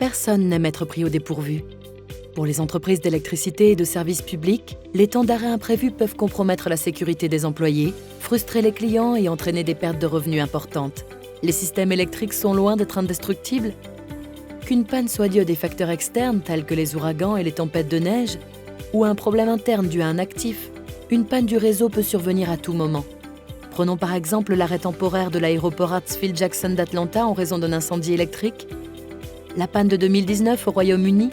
Personne n'aime être pris au dépourvu. Pour les entreprises d'électricité et de services publics, les temps d'arrêt imprévus peuvent compromettre la sécurité des employés, frustrer les clients et entraîner des pertes de revenus importantes. Les systèmes électriques sont loin d'être indestructibles. Qu'une panne soit due à des facteurs externes tels que les ouragans et les tempêtes de neige, ou à un problème interne dû à un actif, une panne du réseau peut survenir à tout moment. Prenons par exemple l'arrêt temporaire de l'aéroport Hartsfield-Jackson d'Atlanta en raison d'un incendie électrique, la panne de 2019 au Royaume-Uni,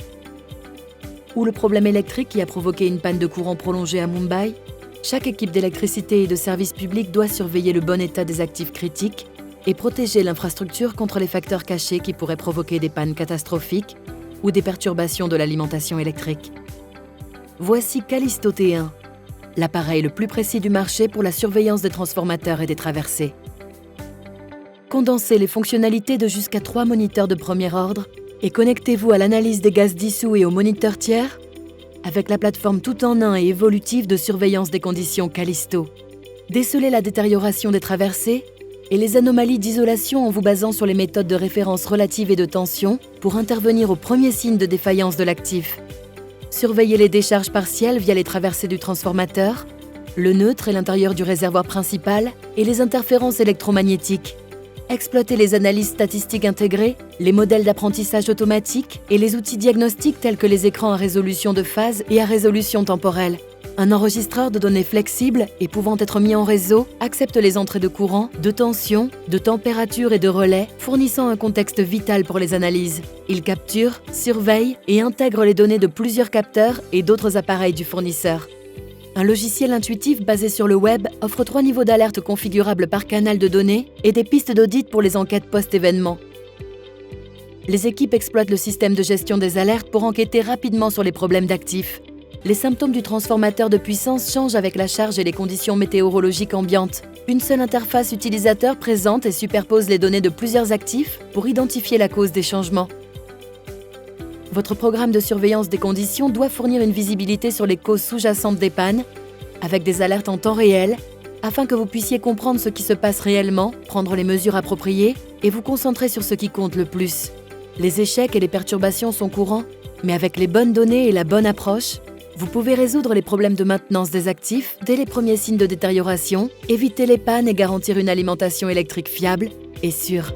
ou le problème électrique qui a provoqué une panne de courant prolongée à Mumbai. Chaque équipe d'électricité et de services publics doit surveiller le bon état des actifs critiques et protéger l'infrastructure contre les facteurs cachés qui pourraient provoquer des pannes catastrophiques ou des perturbations de l'alimentation électrique. Voici Callisto T1, l'appareil le plus précis du marché pour la surveillance des transformateurs et des traversées. Condensez les fonctionnalités de jusqu'à 3 moniteurs de premier ordre et connectez-vous à l'analyse des gaz dissous et aux moniteurs tiers avec la plateforme tout en un et évolutive de surveillance des conditions Callisto. Décelez la détérioration des traversées et les anomalies d'isolation en vous basant sur les méthodes de référence relatives et de tension pour intervenir au premier signe de défaillance de l'actif. Surveillez les décharges partielles via les traversées du transformateur, le neutre et l'intérieur du réservoir principal et les interférences électromagnétiques. Exploitez les analyses statistiques intégrées, les modèles d'apprentissage automatique et les outils diagnostiques tels que les écrans à résolution de phase et à résolution temporelle. Un enregistreur de données flexible et pouvant être mis en réseau accepte les entrées de courant, de tension, de température et de relais, fournissant un contexte vital pour les analyses. Il capture, surveille et intègre les données de plusieurs capteurs et d'autres appareils du fournisseur. Un logiciel intuitif basé sur le web offre 3 niveaux d'alerte configurables par canal de données et des pistes d'audit pour les enquêtes post-événement. Les équipes exploitent le système de gestion des alertes pour enquêter rapidement sur les problèmes d'actifs. Les symptômes du transformateur de puissance changent avec la charge et les conditions météorologiques ambiantes. Une seule interface utilisateur présente et superpose les données de plusieurs actifs pour identifier la cause des changements. Votre programme de surveillance des conditions doit fournir une visibilité sur les causes sous-jacentes des pannes, avec des alertes en temps réel, afin que vous puissiez comprendre ce qui se passe réellement, prendre les mesures appropriées et vous concentrer sur ce qui compte le plus. Les échecs et les perturbations sont courants, mais avec les bonnes données et la bonne approche, vous pouvez résoudre les problèmes de maintenance des actifs dès les premiers signes de détérioration, éviter les pannes et garantir une alimentation électrique fiable et sûre.